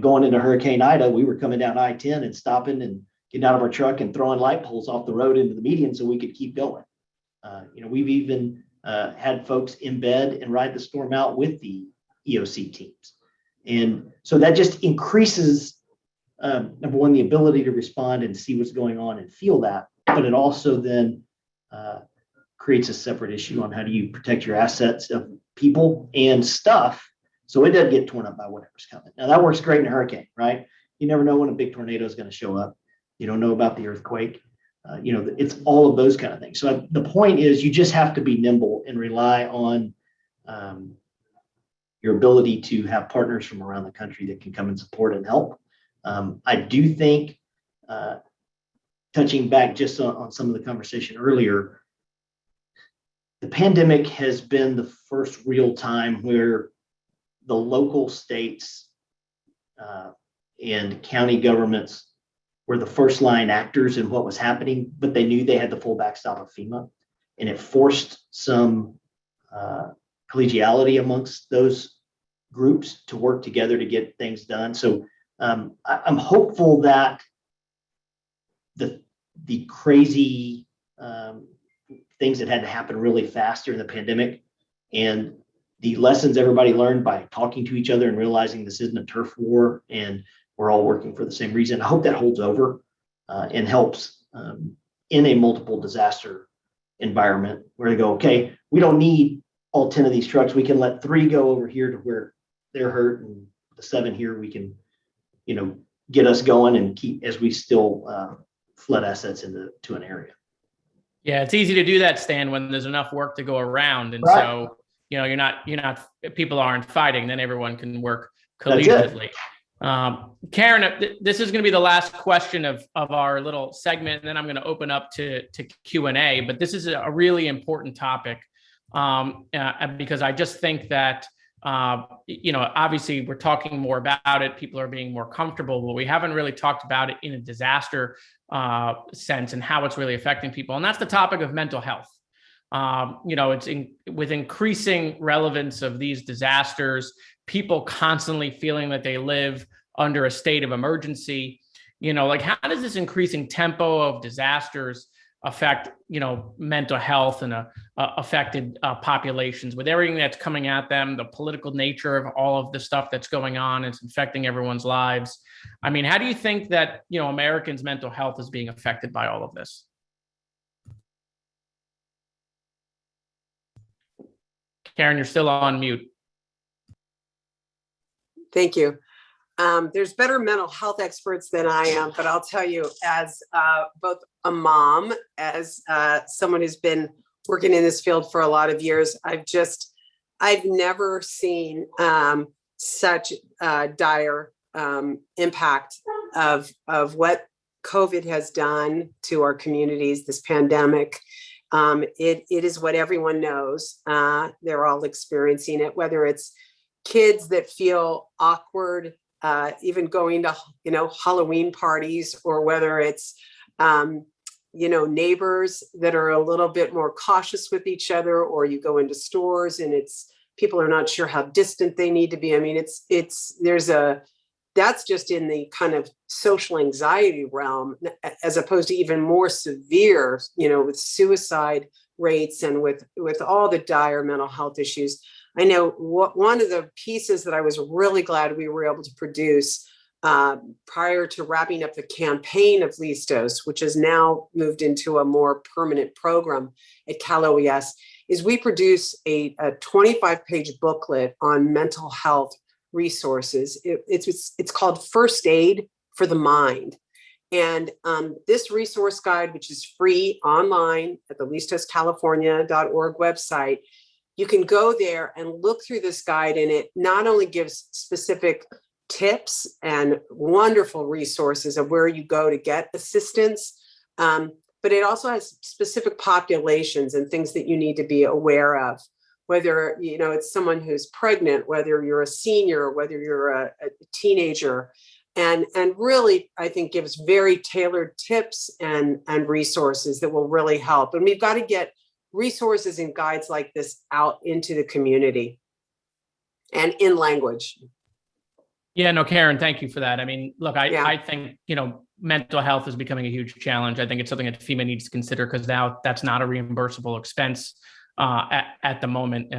Speaker 4: going into Hurricane Ida, we were coming down I-10 and stopping and getting out of our truck and throwing light poles off the road into the median so we could keep going. We've even had folks embed and ride the storm out with the EOC teams. And so that just increases, number one, the ability to respond and see what's going on and feel that. But it also then creates a separate issue on how do you protect your assets of people and stuff so it doesn't get torn up by whatever's coming. Now, that works great in a hurricane, right? You never know when a big tornado is going to show up. You don't know about the earthquake. It's all of those kind of things. So the point is, you just have to be nimble and rely on your ability to have partners from around the country that can come and support and help. I do think, touching back just on some of the conversation earlier, the pandemic has been the first real time where the local states and county governments were the first line actors in what was happening, but they knew they had the full backstop of FEMA, and it forced some collegiality amongst those groups to work together to get things done. So I'm hopeful that the crazy things that had to happen really fast during the pandemic, and the lessons everybody learned by talking to each other and realizing this isn't a turf war and we're all working for the same reason. I hope that holds over and helps in a multiple disaster environment where they go, okay, we don't need all 10 of these trucks. We can let 3 go over here to where they're hurt, and the 7 here, we can, get us going and keep as we still flood assets to an area.
Speaker 2: Yeah, it's easy to do that, Stan, when there's enough work to go around. And
Speaker 4: right.
Speaker 2: So, you're not, people aren't fighting, then everyone can work collegiately. Karen, this is going to be the last question of our little segment, and then I'm going to open up to Q&A, but this is a really important topic because I just think that, obviously we're talking more about it. People are being more comfortable, but we haven't really talked about it in a disaster sense and how it's really affecting people. And that's the topic of mental health. With increasing relevance of these disasters, people constantly feeling that they live under a state of emergency, how does this increasing tempo of disasters affect, mental health and affected populations with everything that's coming at them, the political nature of all of the stuff that's going on, it's affecting everyone's lives. I mean, how do you think that, Americans' mental health is being affected by all of this? Karen, you're still on mute.
Speaker 5: Thank you. There's better mental health experts than I am, but I'll tell you, as both a mom, as someone who's been working in this field for a lot of years, I've never seen such dire impact of what COVID has done to our communities, this pandemic. It is what everyone knows. They're all experiencing it, whether it's kids that feel awkward, even going to, Halloween parties, or whether it's, neighbors that are a little bit more cautious with each other, or you go into stores and people are not sure how distant they need to be. I mean, that's just in the kind of social anxiety realm, as opposed to even more severe, with suicide rates and with all the dire mental health issues. I know one of the pieces that I was really glad we were able to produce prior to wrapping up the campaign of Listos, which has now moved into a more permanent program at Cal OES, is we produce a 25-page booklet on mental health resources. It's called First Aid for the Mind. And this resource guide, which is free online at the listoscalifornia.org website, you can go there and look through this guide, and it not only gives specific tips and wonderful resources of where you go to get assistance, but it also has specific populations and things that you need to be aware of, whether it's someone who's pregnant, whether you're a senior, whether you're a teenager, and really, I think, gives very tailored tips and resources that will really help. And we've got to get resources and guides like this out into the community and in language.
Speaker 2: Yeah, no, Karen, thank you for that. I mean, look, I think, mental health is becoming a huge challenge. I think it's something that FEMA needs to consider, because now that's not a reimbursable expense at the moment.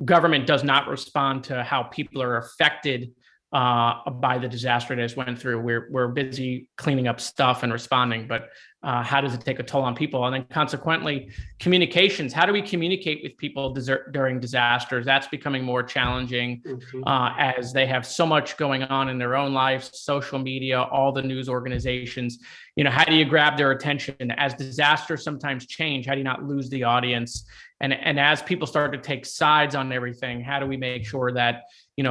Speaker 2: Government does not respond to how people are affected by the disaster that just went through. We're busy cleaning up stuff and responding, but how does it take a toll on people? And then consequently, communications. How do we communicate with people during disasters? That's becoming more challenging as they have so much going on in their own lives, social media, all the news organizations. How do you grab their attention? As disasters sometimes change, how do you not lose the audience? And as people start to take sides on everything, how do we make sure that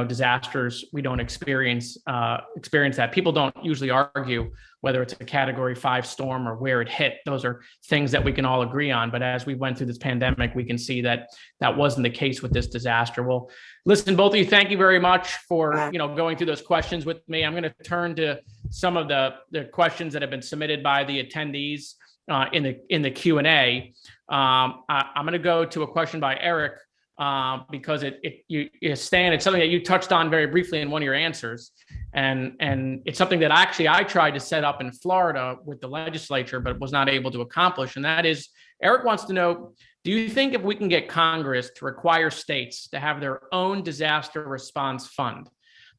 Speaker 2: disasters, we don't experience that? People don't usually argue whether it's a Category 5 storm or where it hit. Those are things that we can all agree on. But as we went through this pandemic, we can see that that wasn't the case with this disaster. Well, listen, both of you, thank you very much for going through those questions with me. I'm going to turn to some of the questions that have been submitted by the attendees in the Q&A. I'm going to go to a question by Eric because Stan, it's something that you touched on very briefly in one of your answers, and it's something that I tried to set up in Florida with the legislature, but was not able to accomplish. And that is, Eric wants to know: do you think if we can get Congress to require states to have their own disaster response fund?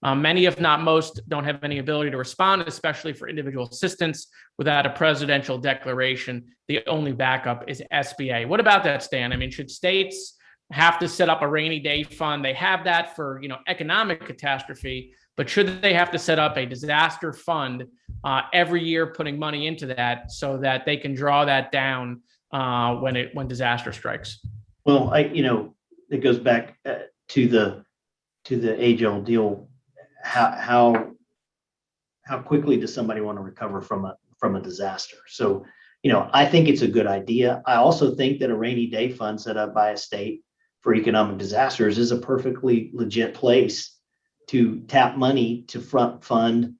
Speaker 2: Many, if not most, don't have any ability to respond, especially for individual assistance. Without a presidential declaration, the only backup is SBA. What about that, Stan? I mean, should states have to set up a rainy day fund? They have that for economic catastrophe, but should they have to set up a disaster fund every year, putting money into that so that they can draw that down when disaster strikes?
Speaker 4: Well, it goes back to the age-old deal. How quickly does somebody want to recover from a disaster? So, I think it's a good idea. I also think that a rainy day fund set up by a state for economic disasters is a perfectly legit place to tap money to fund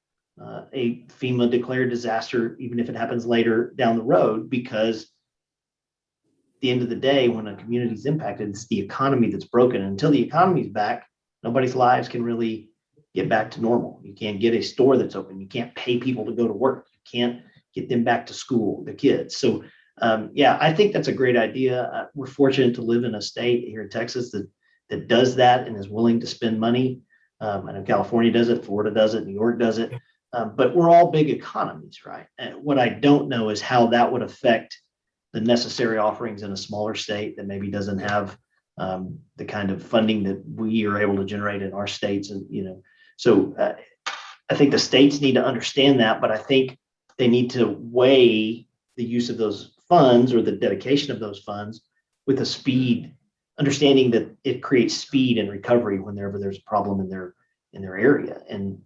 Speaker 4: a FEMA declared disaster, even if it happens later down the road, because at the end of the day, when a community is impacted, it's the economy that's broken. And until the economy's back, nobody's lives can really get back to normal. You can't get a store that's open. You can't pay people to go to work. You can't get them back to school, the kids. So I think that's a great idea. We're fortunate to live in a state here in Texas that does that and is willing to spend money. I know California does it, Florida does it, New York does it, but we're all big economies, right? And what I don't know is how that would affect the necessary offerings in a smaller state that maybe doesn't have the kind of funding that we are able to generate in our states. And so I think the states need to understand that, but I think they need to weigh the use of those funds or the dedication of those funds with a speed, understanding that it creates speed and recovery whenever there's a problem in their area. And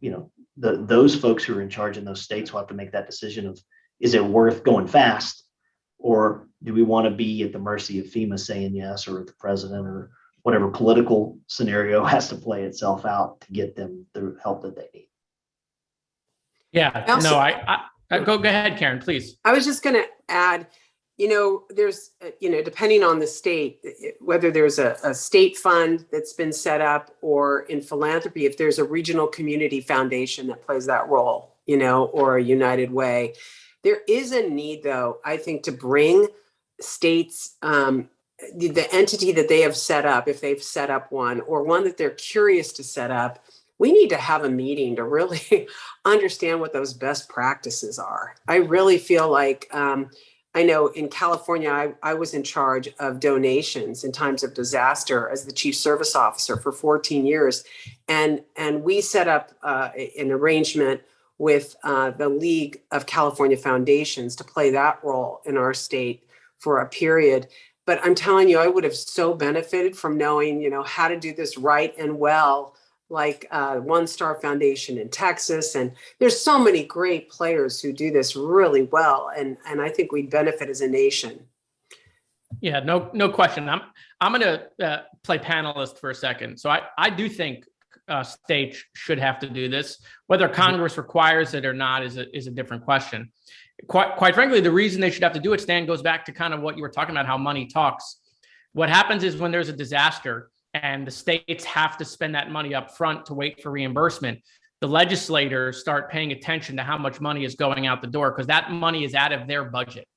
Speaker 4: those folks who are in charge in those states will have to make that decision of, is it worth going fast, or do we want to be at the mercy of FEMA saying yes, or the president, or whatever political scenario has to play itself out to get them the help that they need.
Speaker 2: Yeah,
Speaker 5: Also,
Speaker 2: I go ahead, Karen, please.
Speaker 5: I was just going to add, there's, depending on the state, whether there's a state fund that's been set up, or in philanthropy, if there's a regional community foundation that plays that role, or a United Way. There is a need, though, I think, to bring states, the entity that they have set up, if they've set up one, or one that they're curious to set up, we need to have a meeting to really understand what those best practices are. I really feel like, I know in California, I was in charge of donations in times of disaster as the chief service officer for 14 years. And we set up an arrangement with the League of California Foundations to play that role in our state for a period. But I'm telling you, I would have so benefited from knowing, how to do this right and well, like One Star Foundation in Texas. And there's so many great players who do this really well. And I think we'd benefit as a nation.
Speaker 2: Yeah, no question. I'm going to play panelist for a second. So I do think states should have to do this. Whether Congress requires it or not is a different question. Quite frankly, the reason they should have to do it, Stan, goes back to kind of what you were talking about, how money talks. What happens is when there's a disaster and the states have to spend that money up front to wait for reimbursement, the legislators start paying attention to how much money is going out the door, because that money is out of their budget,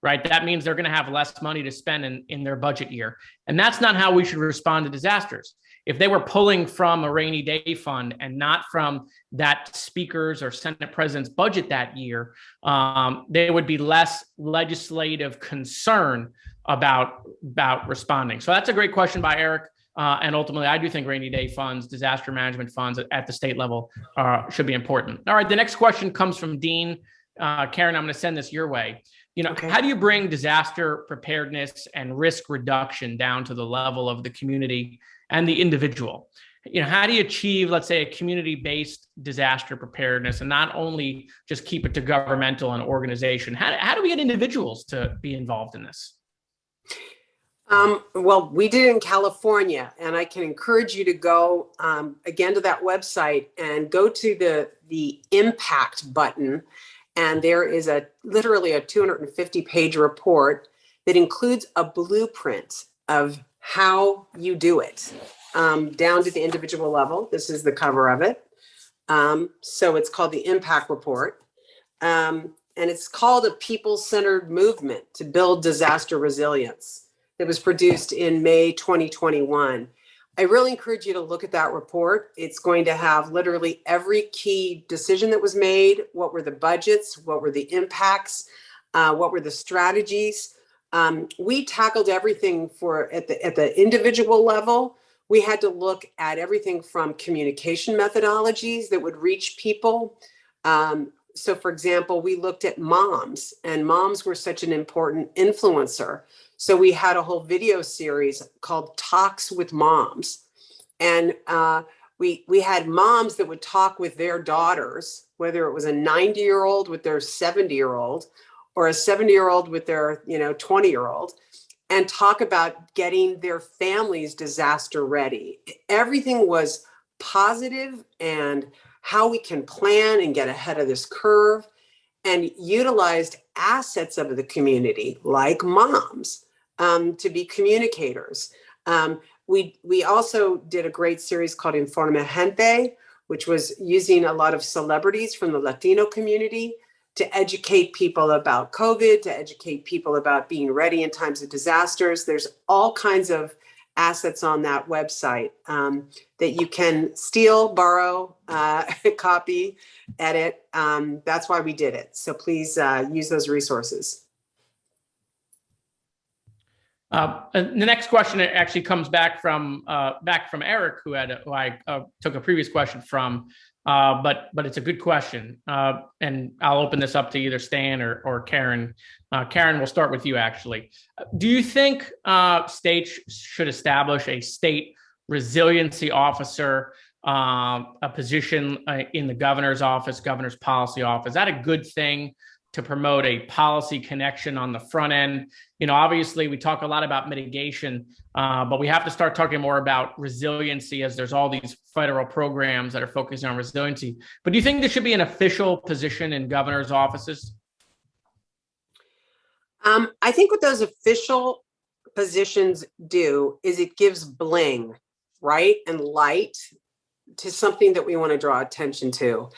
Speaker 2: right? That means they're going to have less money to spend in their budget year. And that's not how we should respond to disasters. if they were pulling from a rainy day fund and not from that speaker's or Senate president's budget that year, there would be less legislative concern about responding. So that's a great question by Eric. And ultimately, I do think rainy day funds, disaster management funds at the state level should be important. All right, the next question comes from Dean. Karen, I'm going to send this your way. How do you bring disaster preparedness and risk reduction down to the level of the community and the individual? How do you achieve, let's say, a community-based disaster preparedness and not only just keep it to governmental and organization? How do we get individuals to be involved in this?
Speaker 5: Well, we did it in California, and I can encourage you to go again to that website and go to the impact button. And there is literally a 250-page report that includes a blueprint of how you do it down to the individual level. This is the cover of it. So it's called the Impact Report. And it's called a people-centered movement to build disaster resilience. That was produced in May 2021. I really encourage you to look at that report. It's going to have literally every key decision that was made. What were the budgets? What were the impacts? What were the strategies? We tackled everything at the individual level. We had to look at everything from communication methodologies that would reach people. So for example, we looked at moms, and moms were such an important influencer. So we had a whole video series called Talks with Moms. And we had moms that would talk with their daughters, whether it was a 90-year-old with their 70-year-old or a 70-year-old with their 20-year-old, and talk about getting their families disaster ready. Everything was positive and how we can plan and get ahead of this curve, and utilized assets of the community like moms to be communicators. We also did a great series called Informa Gente, which was using a lot of celebrities from the Latino community to educate people about COVID, to educate people about being ready in times of disasters. There's all kinds of assets on that website that you can steal, borrow, copy, edit. That's why we did it. So please use those resources.
Speaker 2: And the next question actually comes back from Eric, who I took a previous question from, but it's a good question, and I'll open this up to either Stan or Karen. Karen, we'll start with you actually. Do you think states should establish a state resiliency officer, a position in the governor's office, governor's policy office? Is that a good thing to promote a policy connection on the front end? Obviously we talk a lot about mitigation, but we have to start talking more about resiliency, as there's all these federal programs that are focusing on resiliency. But do you think there should be an official position in governor's offices?
Speaker 5: I think what those official positions do is it gives bling, right, and light to something that we want to draw attention to.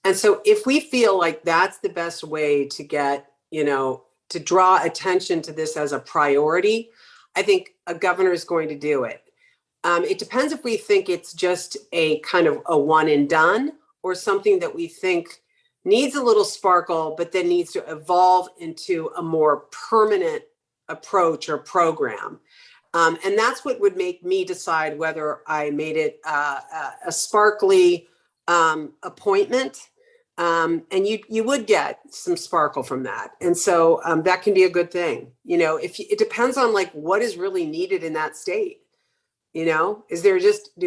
Speaker 5: And so if we feel like that's the best way to get, to draw attention to this as a priority, I think a governor is going to do it. It depends if we think it's just a kind of a one and done, or something that we think needs a little sparkle, but then needs to evolve into a more permanent approach or program. And that's what would make me decide whether I made it a sparkly appointment. And you would get some sparkle from that. And so that can be a good thing. It depends on like what is really needed in that state. Do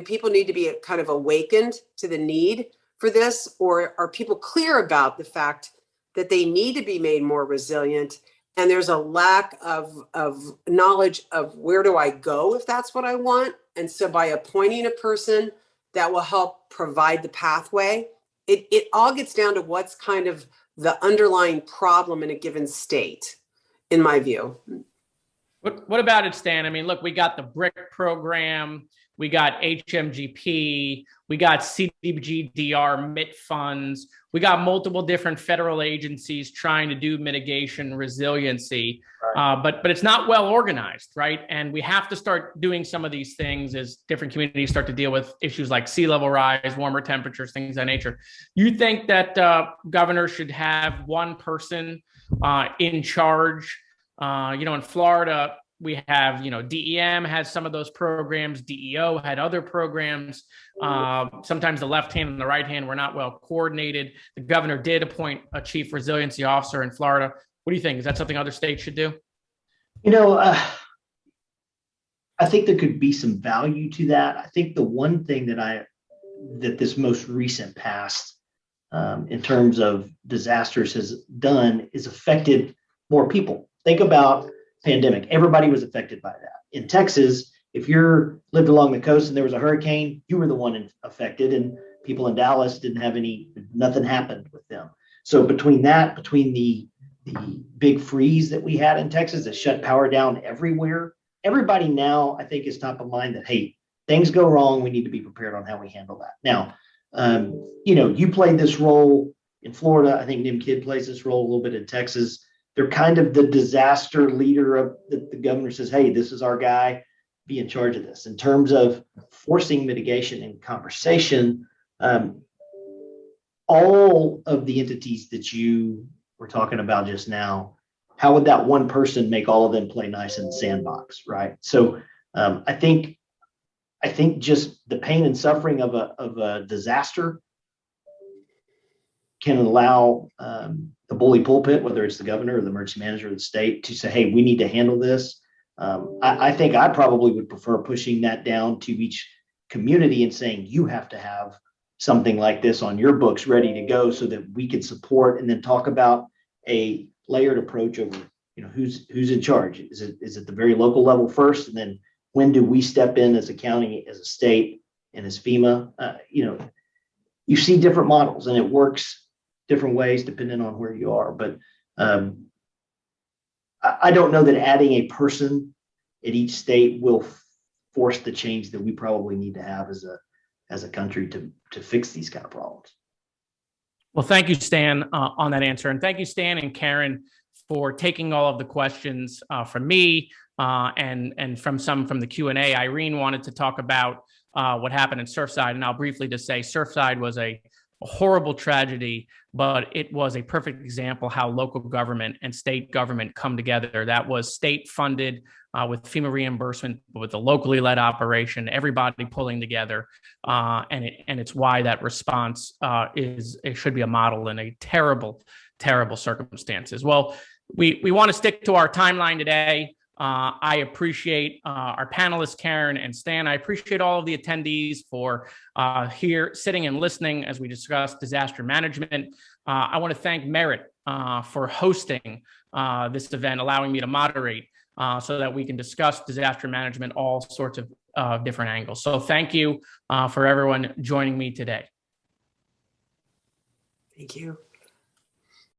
Speaker 5: people need to be kind of awakened to the need for this? Or are people clear about the fact that they need to be made more resilient? And there's a lack of knowledge of where do I go if that's what I want? And so by appointing a person that will help provide the pathway, it all gets down to what's kind of the underlying problem in a given state, in my view.
Speaker 2: What about it, Stan? I mean, look, we got the BRIC program, we got HMGP, we got CDBG-DR MIT funds, we got multiple different federal agencies trying to do mitigation resiliency. but it's not well organized, right? And we have to start doing some of these things as different communities start to deal with issues like sea level rise, warmer temperatures, things of that nature. You think that governors should have one person in charge? In Florida, we have, DEM has some of those programs. DEO had other programs. Sometimes the left hand and the right hand were not well coordinated. The governor did appoint a chief resiliency officer in Florida. What do you think? Is that something other states should do?
Speaker 4: I think there could be some value to that. I think the one thing that this most recent past in terms of disasters has done is affected more people. Think about pandemic. Everybody was affected by that. In Texas, if you lived along the coast and there was a hurricane, you were the one affected, and people in Dallas didn't have nothing happened with them. So between the big freeze that we had in Texas that shut power down everywhere, everybody now, I think, is top of mind that, hey, things go wrong. We need to be prepared on how we handle that. Now, you played this role in Florida. I think Nim Kidd plays this role a little bit in Texas. They're kind of the disaster leader of the governor says, hey, this is our guy, be in charge of this. In terms of forcing mitigation and conversation, all of the entities that you were talking about just now, how would that one person make all of them play nice in the sandbox, right? So I think just the pain and suffering of a disaster can allow the bully pulpit, whether it's the governor or the emergency manager of the state, to say, hey, we need to handle this. I think I probably would prefer pushing that down to each community and saying, you have to have something like this on your books ready to go so that we can support and then talk about a layered approach over, who's in charge. Is it the very local level first? And then when do we step in as a county, as a state, and as FEMA? You see different models and it works different ways depending on where you are. But I don't know that adding a person at each state will force the change that we probably need to have as a country to fix these kind of problems.
Speaker 2: Well, thank you, Stan, on that answer. And thank you, Stan and Karen, for taking all of the questions from me and from the Q&A. Irene wanted to talk about what happened in Surfside. And I'll briefly just say Surfside was a horrible tragedy, but it was a perfect example how local government and state government come together. That was state funded with FEMA reimbursement, with a locally led operation, everybody pulling together. And it's why that response it should be a model in a terrible, terrible circumstances. Well, we want to stick to our timeline today. I appreciate our panelists, Karen and Stan. I appreciate all of the attendees for here sitting and listening as we discuss disaster management. I want to thank Merit for hosting this event, allowing me to moderate so that we can discuss disaster management, all sorts of different angles. So thank you for everyone joining me today.
Speaker 5: Thank you.